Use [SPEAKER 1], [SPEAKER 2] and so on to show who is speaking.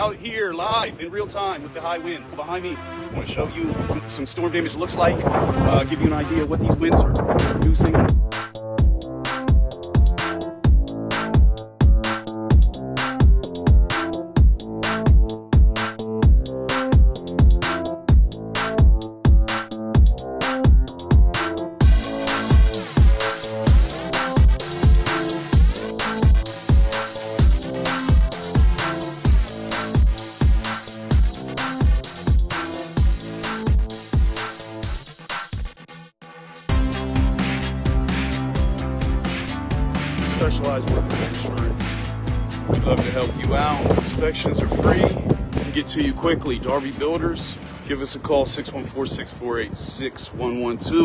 [SPEAKER 1] out here live in real time with the high winds behind me. I want to show you what some storm damage looks like, give you an idea of what these winds are producing. Specialized Workers Insurance. We'd love to help you out. Inspections are free and get to you quickly. Darby Builders, give us a call, 614-648-6112.